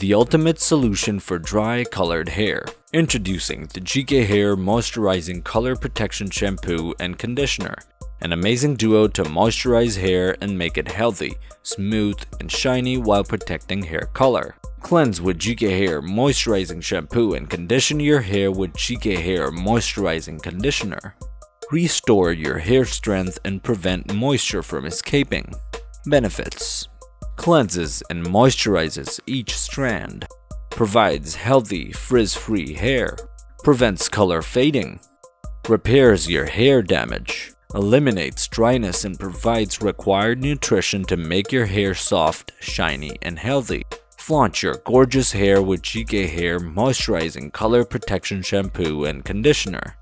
the ultimate solution for dry, colored hair. Introducing the GK Hair Moisturizing Color Protection Shampoo and Conditioner. An amazing duo to moisturize hair and make it healthy, smooth, and shiny while protecting hair color. Cleanse with GK Hair Moisturizing Shampoo and condition your hair with GK Hair Moisturizing Conditioner. Restore your hair strength and prevent moisture from escaping. Benefits: cleanses and moisturizes each strand, provides healthy, frizz-free hair, prevents color fading, repairs your hair damage, eliminates dryness and provides required nutrition to make your hair soft, shiny, and healthy. Flaunt your gorgeous hair with GK Hair Moisturizing Color Protection Shampoo and Conditioner.